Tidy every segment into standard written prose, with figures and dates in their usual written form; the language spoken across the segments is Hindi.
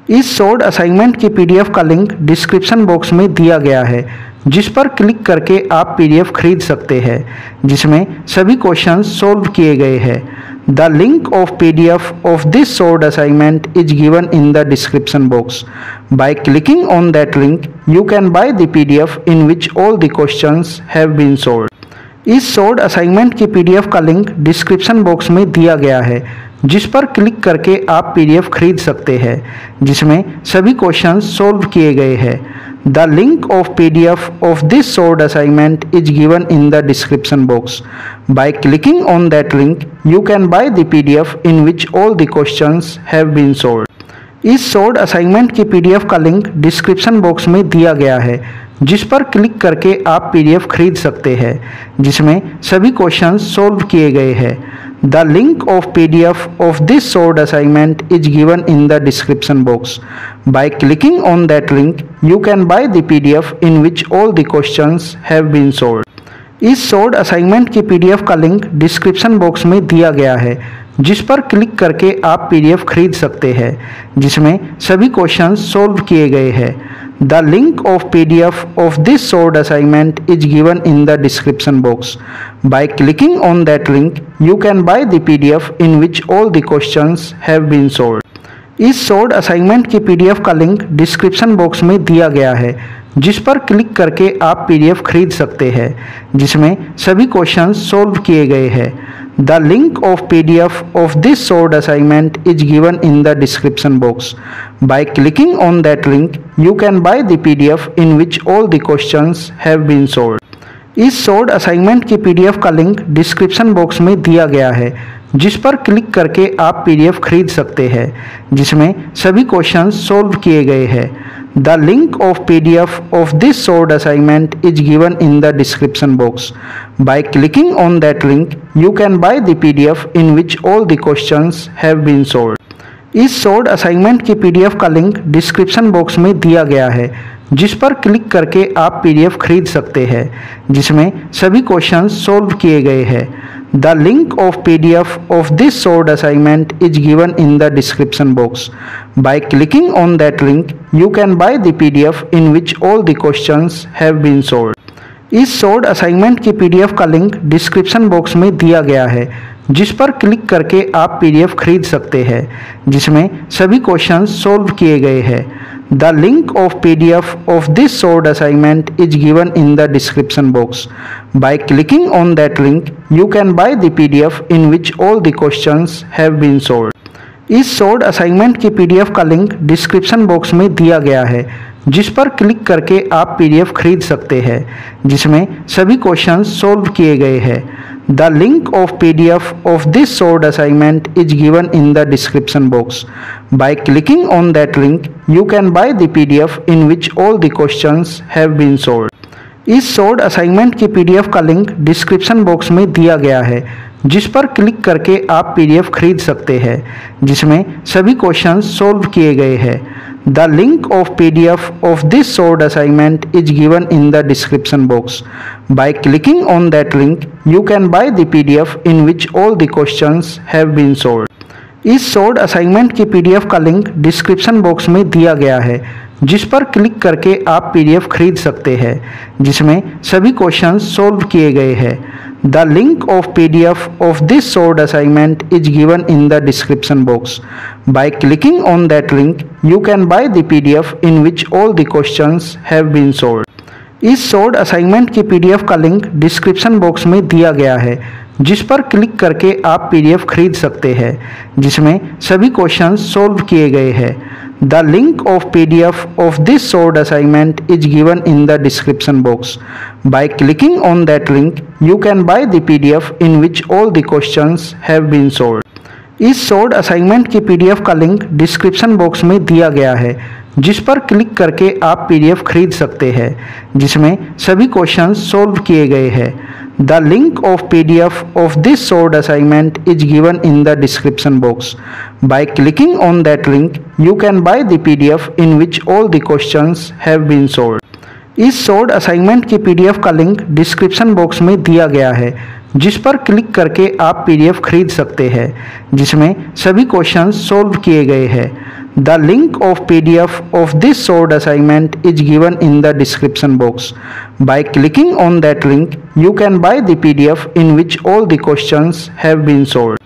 इस शॉर्ट असाइनमेंट की पीडीएफ का लिंक डिस्क्रिप्शन बॉक्स में दिया गया है, जिस पर क्लिक करके आप पीडीएफ खरीद सकते हैं, जिसमें सभी क्वेश्चंस सॉल्व किए गए हैं। The link of PDF of this short assignment is given in the description box. By clicking on that link you can buy the PDF in which all the questions have been solved. इस शॉर्ट असाइनमेंट की पीडीएफ का लिंक डिस्क्रिप्शन बॉक्स में दिया गया है, जिस पर क्लिक करके आप पीडीएफ खरीद सकते हैं, जिसमें सभी क्वेश्चंस सॉल्व किए गए हैं। The link of PDF of this short assignment is given in the description box. By clicking on that link you can buy the PDF in which all the questions have been solved. इस शॉर्ट असाइनमेंट की पीडीएफ का लिंक डिस्क्रिप्शन बॉक्स में दिया गया है, जिस पर क्लिक करके आप पीडीएफ खरीद सकते हैं, जिसमें सभी क्वेश्चंस सॉल्व किए गए हैं। The link of PDF of this short assignment is given in the description box. By clicking on that link you can buy the PDF in which all the questions have been solved. इस शॉर्ट असाइनमेंट की पीडीएफ का लिंक डिस्क्रिप्शन बॉक्स में दिया गया है, जिस पर क्लिक करके आप पीडीएफ खरीद सकते हैं, जिसमें सभी क्वेश्चंस सॉल्व किए गए हैं। The link of PDF of this short assignment is given in the description box. By clicking on that link, you can buy the PDF in which all the questions have been solved. इस शॉर्ट असाइनमेंट की पीडीएफ का लिंक डिस्क्रिप्शन बॉक्स में दिया गया है, जिस पर क्लिक करके आप पीडीएफ खरीद सकते हैं, जिसमें सभी क्वेश्चंस सॉल्व किए गए हैं। The link of PDF of this short assignment is given in the description box. By clicking on that link, you can buy the PDF in which all the questions have been solved. इस शॉर्ट असाइनमेंट की पीडीएफ का लिंक डिस्क्रिप्शन बॉक्स में दिया गया है, जिस पर क्लिक करके आप पीडीएफ खरीद सकते हैं, जिसमें सभी क्वेश्चंस सॉल्व किए गए हैं। The link of PDF of this short assignment is given in the description box. By clicking on that link, you can buy the PDF in which all the questions have been solved. इस शॉर्ट असाइनमेंट की पीडीएफ का लिंक डिस्क्रिप्शन बॉक्स में दिया गया है, जिस पर क्लिक करके आप पीडीएफ खरीद सकते हैं, जिसमें सभी क्वेश्चंस सॉल्व किए गए हैं। The link of PDF of this short assignment is given in the description box. By clicking on that link, you can buy the PDF in which all the questions have been solved. इस शॉर्ट असाइनमेंट की पीडीएफ का लिंक डिस्क्रिप्शन बॉक्स में दिया गया है, जिस पर क्लिक करके आप पीडीएफ खरीद सकते हैं, जिसमें सभी क्वेश्चंस सॉल्व किए गए हैं। The link of PDF of this short assignment is given in the description box. By clicking on that link, you can buy the PDF in which all the questions have been solved. इस शॉर्ट असाइनमेंट की पीडीएफ का लिंक डिस्क्रिप्शन बॉक्स में दिया गया है, जिस पर क्लिक करके आप पीडीएफ खरीद सकते हैं, जिसमें सभी क्वेश्चंस सॉल्व किए गए हैं। The link of PDF of this short assignment is given in the description box. By clicking on that link, you can buy the PDF in which all the questions have been solved. इस शॉर्ट असाइनमेंट की पीडीएफ का लिंक डिस्क्रिप्शन बॉक्स में दिया गया है, जिस पर क्लिक करके आप पीडीएफ खरीद सकते हैं, जिसमें सभी क्वेश्चंस सॉल्व किए गए हैं। The link of PDF of this short assignment is given in the description box. By clicking on that link, you can buy the PDF in which all the questions have been solved. इस शॉर्ट असाइनमेंट की पीडीएफ का लिंक डिस्क्रिप्शन बॉक्स में दिया गया है, जिस पर क्लिक करके आप पीडीएफ खरीद सकते हैं, जिसमें सभी क्वेश्चंस सॉल्व किए गए हैं। The link of PDF of this short assignment is given in the description box. By clicking on that link, you can buy the PDF in which all the questions have been solved. इस शॉर्ट असाइनमेंट की पीडीएफ का लिंक डिस्क्रिप्शन बॉक्स में दिया गया है, जिस पर क्लिक करके आप पीडीएफ खरीद सकते हैं, जिसमें सभी क्वेश्चंस सॉल्व किए गए हैं। The link of PDF of this short assignment is given in the description box. By clicking on that link, you can buy the PDF in which all the questions have been solved. इस शॉर्ट असाइनमेंट की पीडीएफ का लिंक डिस्क्रिप्शन बॉक्स में दिया गया है, जिस पर क्लिक करके आप पीडीएफ खरीद सकते हैं, जिसमें सभी क्वेश्चंस सॉल्व किए गए हैं। The link of PDF of this short assignment is given in the description box. By clicking on that link, you can buy the PDF in which all the questions have been solved. इस शॉर्ट असाइनमेंट की पीडीएफ का लिंक डिस्क्रिप्शन बॉक्स में दिया गया है, जिस पर क्लिक करके आप पीडीएफ खरीद सकते हैं, जिसमें सभी क्वेश्चंस सॉल्व किए गए हैं। The link of PDF of this sword assignment is given in the description box. By clicking on that link, you can buy the PDF in which all the questions have been solved.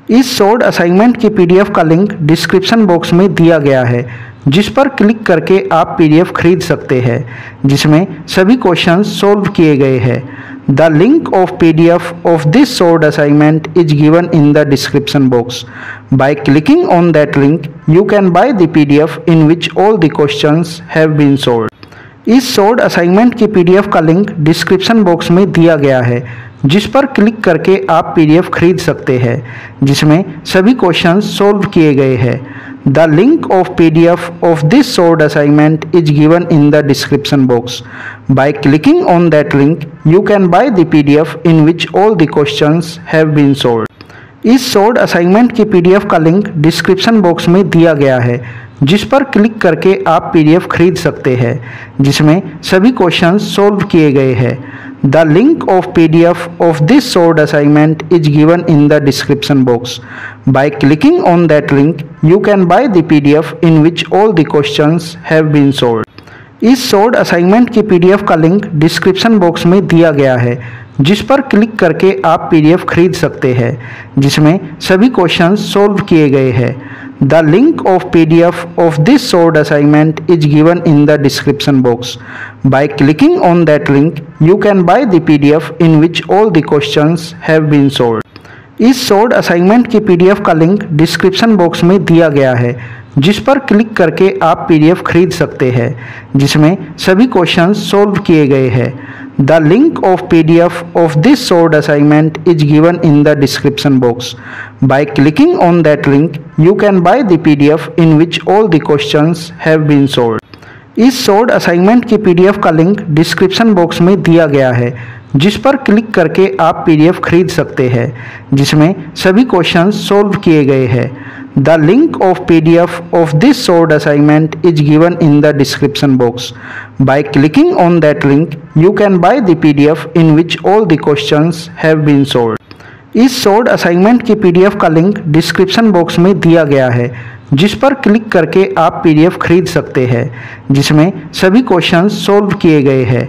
इस sword assignment की PDF का लिंक डिस्क्रिप्शन बॉक्स में दिया गया है, जिस पर क्लिक करके आप PDF खरीद सकते हैं, जिसमें सभी क्वेश्चंस सॉल्व किए गए हैं. The link of PDF of this sword assignment is given in the description box. By clicking on that link, you can buy the PDF in which all the questions have been solved. इस sword assignment की PDF का लिंक डिस्क्रिप्शन बॉक्स में दिया गया है, जिस पर क्लिक करके आप PDF खरीद सकते हैं, जिसमें सभी क्वेश्चंस सॉल्व किए गए हैं. The link of PDF of this sword assignment is given in the description box. By clicking on that link, you can buy the PDF in which all the questions have been solved. इस sword assignment की PDF का लिंक डिस्क्रिप्शन बॉक्स में दिया गया है, जिस पर क्लिक करके आप PDF खरीद सकते हैं, जिसमें सभी क्वेश्चंस सॉल्व किए गए हैं. The link of PDF of this sword assignment is given in the description box. By clicking on that link, you can buy the PDF in which all the questions have been solved. इस sword assignment की PDF का लिंक डिस्क्रिप्शन बॉक्स में दिया गया है, जिस पर क्लिक करके आप PDF खरीद सकते हैं, जिसमें सभी क्वेश्चंस सॉल्व किए गए हैं. The link of PDF of this sword assignment is given in the description box. By clicking on that link, you can buy the PDF in which all the questions have been solved. इस sword assignment की PDF का लिंक डिस्क्रिप्शन बॉक्स में दिया गया है, जिस पर क्लिक करके आप PDF खरीद सकते हैं, जिसमें सभी क्वेश्चंस सॉल्व किए गए हैं. The link of PDF of this sword assignment is given in the description box. By clicking on that link, you can buy the PDF in which all the questions have been solved. इस sword assignment की PDF का लिंक डिस्क्रिप्शन बॉक्स में दिया गया है, जिस पर क्लिक करके आप PDF खरीद सकते हैं, जिसमें सभी क्वेश्चंस सॉल्व किए गए हैं. The link of PDF of this sword assignment is given in the description box. By clicking on that link, you can buy the PDF in which all the questions have been solved. इस sword assignment की PDF का लिंक डिस्क्रिप्शन बॉक्स में दिया गया है, जिस पर क्लिक करके आप PDF खरीद सकते हैं, जिसमें सभी क्वेश्चंस सॉल्व किए गए हैं.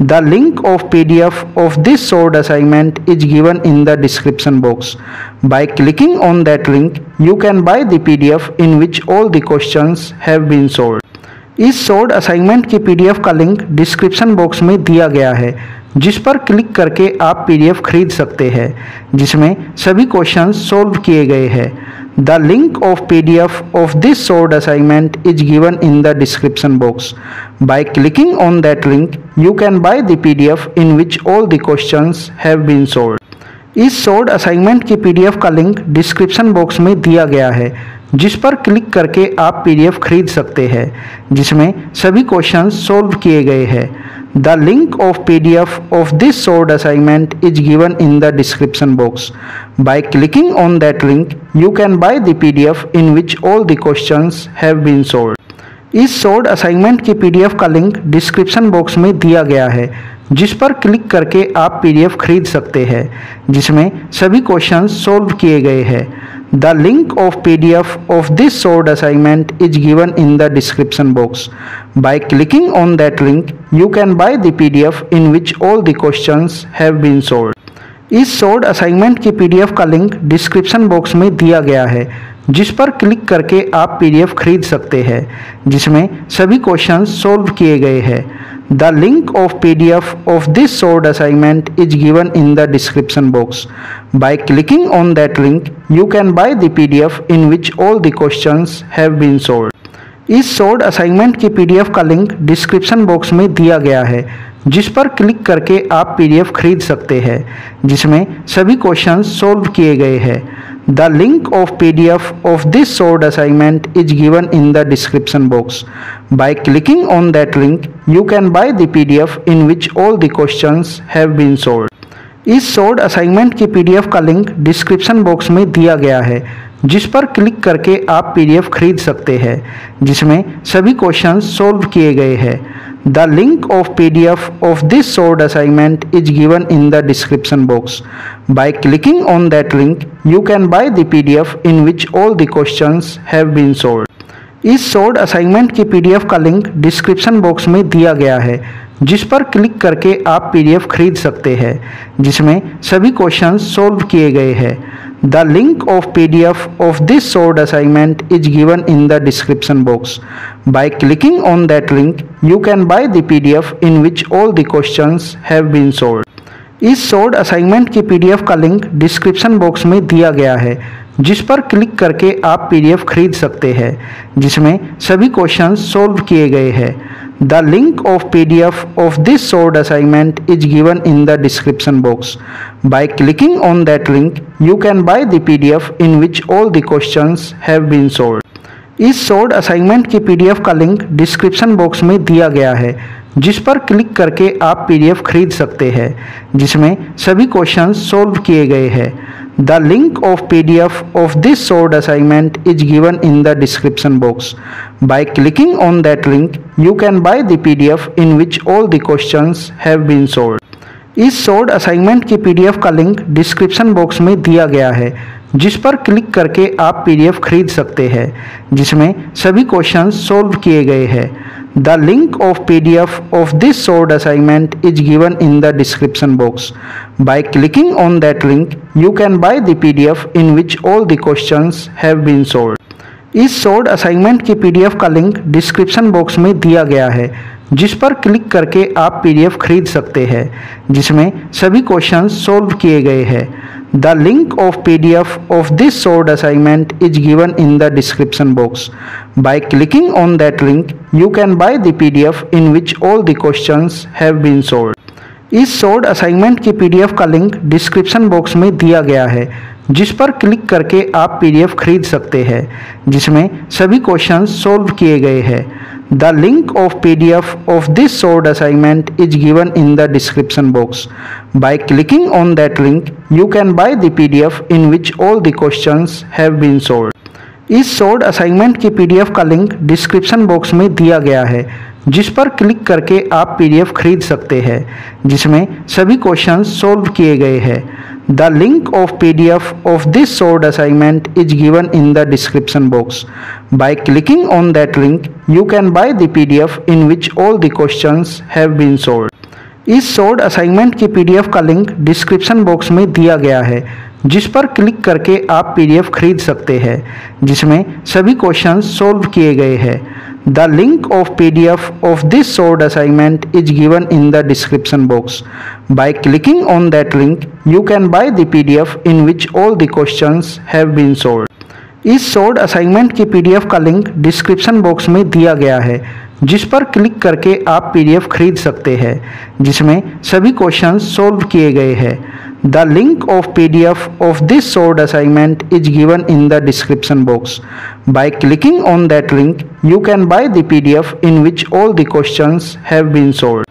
The link of PDF of this sword assignment is given in the description box. By clicking on that link, you can buy the PDF in which all the questions have been solved. इस sword assignment की PDF का लिंक डिस्क्रिप्शन बॉक्स में दिया गया है, जिस पर क्लिक करके आप PDF खरीद सकते हैं, जिसमें सभी क्वेश्चंस सॉल्व किए गए हैं. The link of PDF of this sword assignment is given in the description box. By clicking on that link, you can buy the PDF in which all the questions have been solved. इस sword assignment की PDF का लिंक डिस्क्रिप्शन बॉक्स में दिया गया है, जिस पर क्लिक करके आप PDF खरीद सकते हैं, जिसमें सभी क्वेश्चंस सॉल्व किए गए हैं. The link of PDF of this sword assignment is given in the description box. By clicking on that link, you can buy the PDF in which all the questions have been solved. इस sword assignment की PDF का लिंक डिस्क्रिप्शन बॉक्स में दिया गया है, जिस पर क्लिक करके आप PDF खरीद सकते हैं, जिसमें सभी क्वेश्चंस सॉल्व किए गए हैं. The link of PDF of this sword assignment is given in the description box. By clicking on that link, you can buy the PDF in which all the questions have been solved. इस sword assignment की PDF का लिंक डिस्क्रिप्शन बॉक्स में दिया गया है, जिस पर क्लिक करके आप PDF खरीद सकते हैं, जिसमें सभी क्वेश्चंस सॉल्व किए गए हैं. The link of PDF of this sword assignment is given in the description box. By clicking on that link, you can buy the PDF in which all the questions have been solved. इस sword assignment की PDF का लिंक डिस्क्रिप्शन बॉक्स में दिया गया है, जिस पर क्लिक करके आप PDF खरीद सकते हैं, जिसमें सभी क्वेश्चंस सॉल्व किए गए हैं. The link of PDF of this sword assignment is given in the description box. By clicking on that link, you can buy the PDF in which all the questions have been solved. इस sword assignment की PDF का लिंक डिस्क्रिप्शन बॉक्स में दिया गया है, जिस पर क्लिक करके आप PDF खरीद सकते हैं, जिसमें सभी क्वेश्चंस सॉल्व किए गए हैं. The link of PDF of this sword assignment is given in the description box. By clicking on that link, you can buy the PDF in which all the questions have been solved. इस शॉर्ट असाइनमेंट की पीडीएफ का लिंक डिस्क्रिप्शन बॉक्स में दिया गया है, जिस पर क्लिक करके आप पीडीएफ खरीद सकते हैं, जिसमें सभी क्वेश्चंस सॉल्व किए गए हैं। The link of PDF of this short assignment is given in the description box. By clicking on that link you can buy the PDF in which all the questions have been solved. इस शॉर्ट असाइनमेंट की पीडीएफ का लिंक डिस्क्रिप्शन बॉक्स में दिया गया है, जिस पर क्लिक करके आप पीडीएफ खरीद सकते हैं, जिसमें सभी क्वेश्चंस सॉल्व किए गए हैं। The link of PDF of this short assignment is given in the description box. By clicking on that link you can buy the PDF in which all the questions have been solved. इस शॉर्ट असाइनमेंट की पीडीएफ का लिंक डिस्क्रिप्शन बॉक्स में दिया गया है, जिस पर क्लिक करके आप पीडीएफ खरीद सकते हैं, जिसमें सभी क्वेश्चंस सॉल्व किए गए हैं। The link of PDF of this short assignment is given in the description box. By clicking on that link you can buy the PDF in which all the questions have been solved. इस शॉर्ट असाइनमेंट की पीडीएफ का लिंक डिस्क्रिप्शन बॉक्स में दिया गया है, जिस पर क्लिक करके आप पीडीएफ खरीद सकते हैं, जिसमें सभी क्वेश्चंस सॉल्व किए गए हैं। The link of PDF of this short assignment is given in the description box. By clicking on that link, you can buy the PDF in which all the questions have been solved. इस शॉर्ट असाइनमेंट की पीडीएफ का लिंक डिस्क्रिप्शन बॉक्स में दिया गया है, जिस पर क्लिक करके आप पीडीएफ खरीद सकते हैं, जिसमें सभी क्वेश्चंस सॉल्व किए गए हैं। The link of PDF of this short assignment is given in the description box. By clicking on that link, you can buy the PDF in which all the questions have been solved. इस शॉर्ट असाइनमेंट की पीडीएफ का लिंक डिस्क्रिप्शन बॉक्स में दिया गया है, जिस पर क्लिक करके आप पीडीएफ खरीद सकते हैं, जिसमें सभी क्वेश्चंस सॉल्व किए गए हैं। The link of PDF of this short assignment is given in the description box. By clicking on that link, you can buy the PDF in which all the questions have been solved. इस शॉर्ट असाइनमेंट की पीडीएफ का लिंक डिस्क्रिप्शन बॉक्स में दिया गया है, जिस पर क्लिक करके आप पीडीएफ खरीद सकते हैं, जिसमें सभी क्वेश्चंस सॉल्व किए गए हैं। The link of PDF of this short assignment is given in the description box. By clicking on that link, you can buy the PDF in which all the questions have been solved. इस शॉर्ट असाइनमेंट की पीडीएफ का लिंक डिस्क्रिप्शन बॉक्स में दिया गया है, जिस पर क्लिक करके आप पीडीएफ खरीद सकते हैं, जिसमें सभी क्वेश्चंस सॉल्व किए गए हैं। The link of PDF of this short assignment is given in the description box. By clicking on that link, you can buy the PDF in which all the questions have been solved. इस शॉर्ट असाइनमेंट की पीडीएफ का लिंक डिस्क्रिप्शन बॉक्स में दिया गया है, जिस पर क्लिक करके आप पीडीएफ खरीद सकते हैं, जिसमें सभी क्वेश्चंस सॉल्व किए गए हैं। The link of PDF of this short assignment is given in the description box. By clicking on that link, you can buy the PDF in which all the questions have been solved.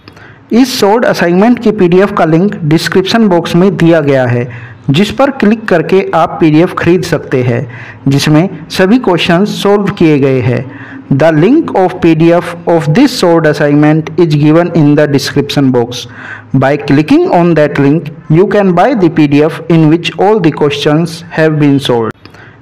इस शॉर्ट असाइनमेंट की पीडीएफ का लिंक डिस्क्रिप्शन बॉक्स में दिया गया है, जिस पर क्लिक करके आप पीडीएफ खरीद सकते हैं, जिसमें सभी क्वेश्चंस सॉल्व किए गए हैं। The link of PDF of this short assignment is given in the description box. By clicking on that link, you can buy the PDF in which all the questions have been solved.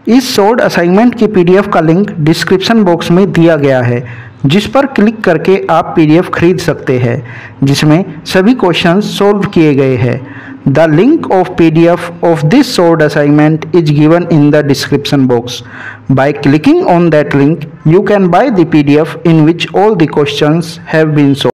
इस शॉर्ट असाइनमेंट की पीडीएफ का लिंक डिस्क्रिप्शन बॉक्स में दिया गया है, जिस पर क्लिक करके आप पीडीएफ खरीद सकते हैं, जिसमें सभी क्वेश्चंस सॉल्व किए गए हैं। The link of PDF of this short assignment is given in the description box. By clicking on that link, you can buy the PDF in which all the questions have been solved.